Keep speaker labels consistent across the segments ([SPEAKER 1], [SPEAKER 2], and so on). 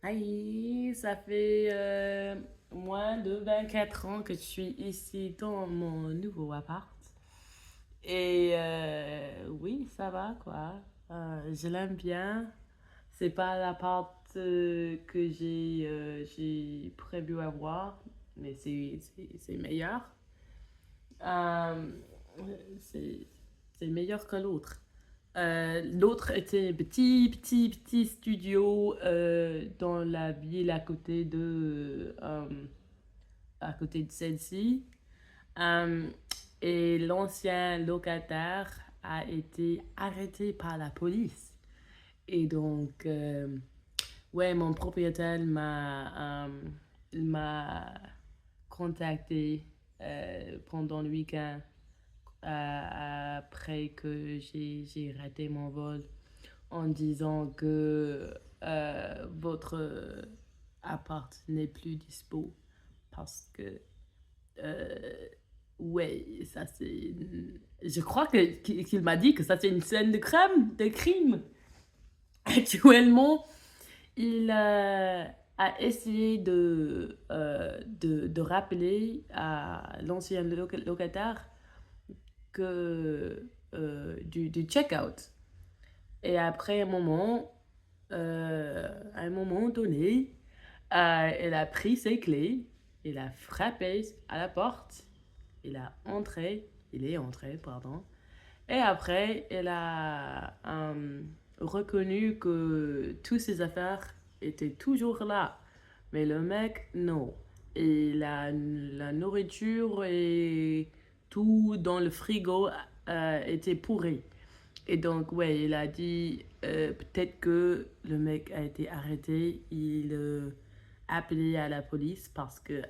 [SPEAKER 1] Aïe, ça fait moins de 24 ans que je suis ici dans mon nouveau appart. Et oui, ça va quoi. Je l'aime bien. C'est pas l'appart que j'ai prévu avoir, mais c'est meilleur. Euh, c'est c'est meilleur que l'autre. L'autre était un petit studio dans la ville à côté de celle-ci. Euh, et l'ancien locataire a été arrêté par la police. Et donc, ouais, mon propriétaire m'a contacté pendant le week-end après que j'ai raté mon vol en disant que votre appart n'est plus dispo parce que euh, ouais, ça c'est je crois qu'il m'a dit que ça c'est une scène de crime. Actuellement, il a essayé de rappeler à l'ancien locataire que du check-out. Et après à un moment donné, elle a pris ses clés, il a frappé à la porte, il est entré, pardon. Et après, elle a reconnu que toutes ses affaires étaient toujours là. Mais le mec, non. Et la nourriture et tout dans le frigo était pourri. Et donc, ouais, il a dit peut-être que le mec a été arrêté. Il a appelé à la police parce que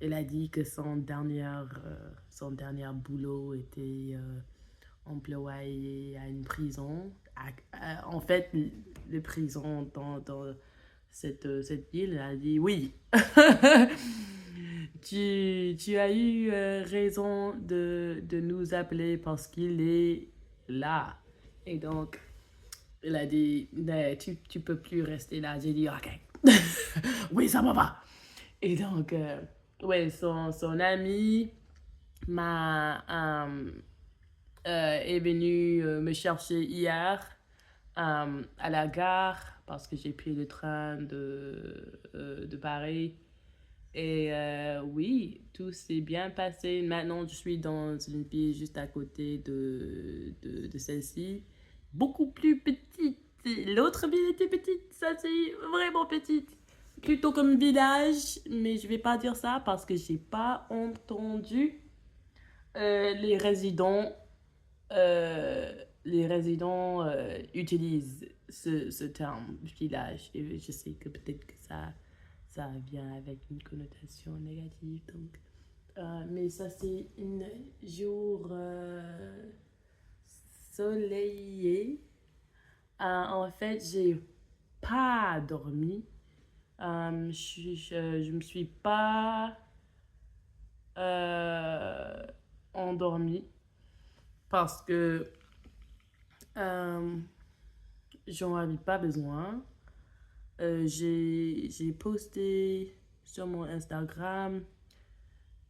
[SPEAKER 1] il a dit que son dernier boulot était employé à une prison. En fait, les prisons dans cette ville a dit oui. Tu as eu raison de nous appeler parce qu'il est là. Et donc, il a dit, tu peux plus rester là. J'ai dit, ok. Oui, ça va. Et donc, ouais, son ami m'a est venu me chercher hier à la gare parce que j'ai pris le train de Paris. Et oui, tout s'est bien passé. Maintenant, je suis dans une ville juste à côté de celle-ci. Beaucoup plus petite. L'autre ville était petite, ça c'est vraiment petite. Plutôt comme village, mais je vais pas dire ça parce que j'ai pas entendu les résidents euh, utilisent ce terme village. Et je sais que peut-être que ça vient avec une connotation négative. Donc, mais ça, c'est un jour soleillé. En fait, j'ai pas dormi. Je me suis pas euh, endormie parce que euh, j'en avais pas besoin. J'ai posté sur mon Instagram.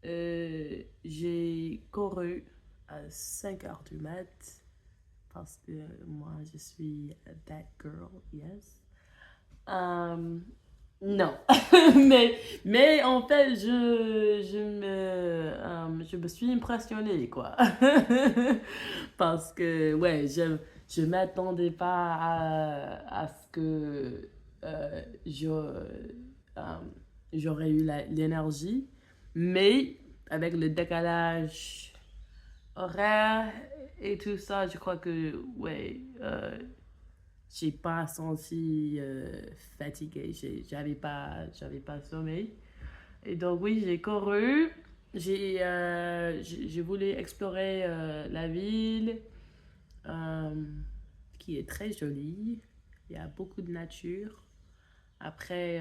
[SPEAKER 1] J'ai couru à 5 heures du mat parce que moi je suis that girl, yes. Euh, non, mais en fait je me suis impressionnée quoi. Parce que ouais, je m'attendais pas à ce que j'aurais eu l'énergie, mais avec le décalage horaire et tout ça, je crois que ouais, j'ai pas senti fatiguée, j'avais pas sommeil. Et donc oui, j'ai couru, j'ai voulu explorer la ville, euh, qui est très jolie. Il y a beaucoup de nature. Après,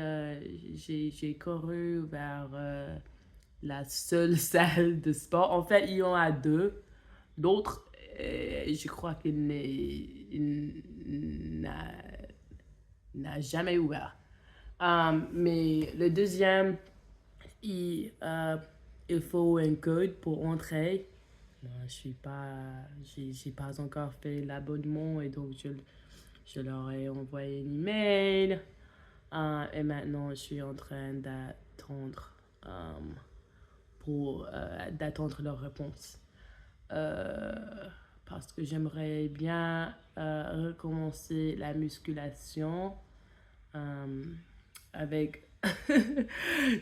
[SPEAKER 1] j'ai couru vers la seule salle de sport. En fait, il y en a deux. L'autre, je crois qu'il n'a jamais ouvert. Mais le deuxième, il faut un code pour entrer. Moi, j'ai pas encore fait l'abonnement et donc je leur ai envoyé un email. Et maintenant, je suis en train d'attendre d'attendre leur réponse. Euh, Parce que j'aimerais bien recommencer la musculation avec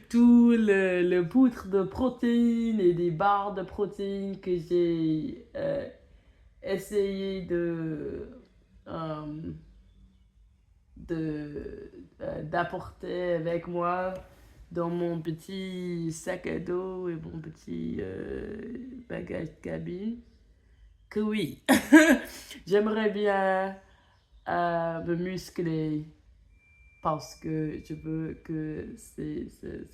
[SPEAKER 1] tout le poutre de protéines et des barres de protéines que j'ai essayé euh, d'apporter avec moi dans mon petit sac à dos et mon petit bagage de cabine. Que oui, j'aimerais bien me muscler parce que je veux que ces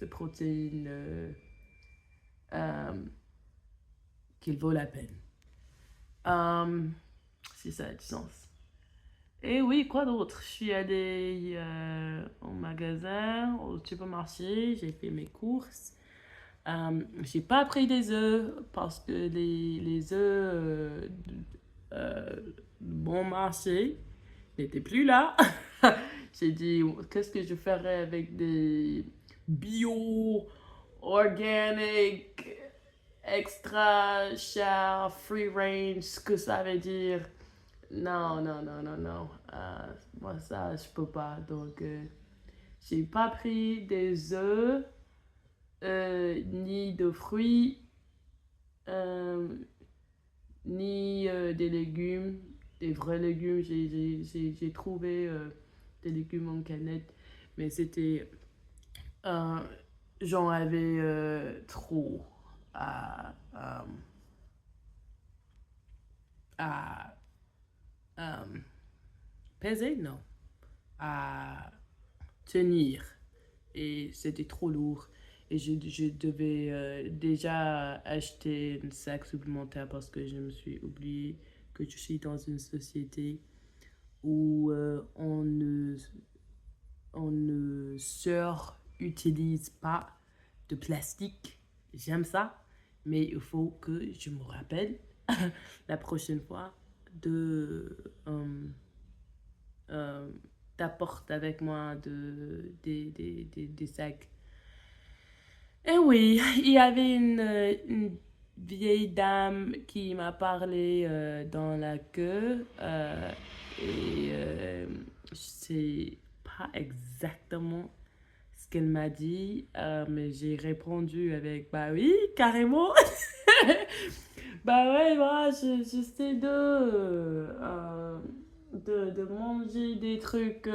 [SPEAKER 1] protéines euh, qu'il vaut la peine. Si ça a du sens. Et oui, quoi d'autre? Je suis allée au magasin, au supermarché, j'ai fait mes courses. J'ai pas pris des œufs parce que les œufs bon marché n'étaient plus là. J'ai dit, qu'est-ce que je ferais avec des bio, organic, extra cher, free range, ce que ça veut dire. Non, non, non, non, non. Moi, ça, je peux pas. Donc, j'ai pas pris des œufs, ni de fruits, euh, ni des légumes, des vrais légumes. J'ai trouvé des légumes en canette, mais c'était. Euh, J'en avais trop à, à peser, non, à tenir. Et c'était trop lourd. Et je devais déjà acheter un sac supplémentaire parce que je me suis oublié que je suis dans une société où on ne surutilise pas de plastique. J'aime ça, mais il faut que je me rappelle la prochaine fois de euh, t'apporte avec moi des sacs. Et oui, il y avait une vieille dame qui m'a parlé dans la queue et je sais pas exactement ce qu'elle m'a dit, mais j'ai répondu avec bah oui, carrément. Bah ouais, moi, j'essaie de manger des trucs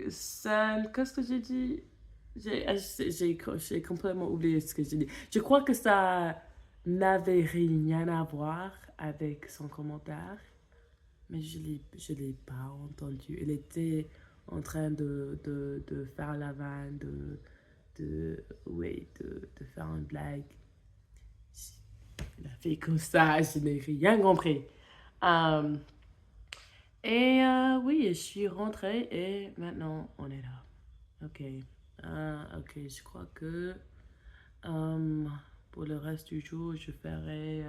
[SPEAKER 1] sains. Qu'est-ce que j'ai dit? J'ai complètement oublié ce que j'ai dit. Je crois que ça n'avait rien à voir avec son commentaire, mais je l'ai pas entendu. Elle était en train de faire la vanne, ouais, de faire une blague. Il a fait comme ça, je n'ai rien compris. Euh, oui, je suis rentrée et maintenant on est là. Ok. Ok, je crois que euh, pour le reste du jour, je ferai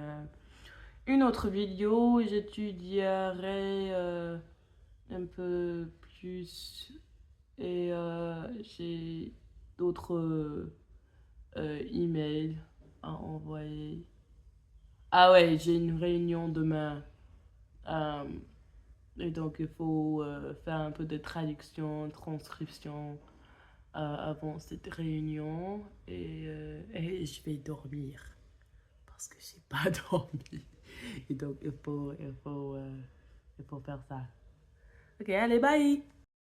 [SPEAKER 1] une autre vidéo. J'étudierai un peu plus et j'ai d'autres emails à envoyer. Ah ouais, j'ai une réunion demain. Euh, et donc, il faut faire un peu de traduction, transcription avant cette réunion. Et je vais dormir parce que j'ai pas dormi. Et donc, il faut faire ça. Ok, allez, bye!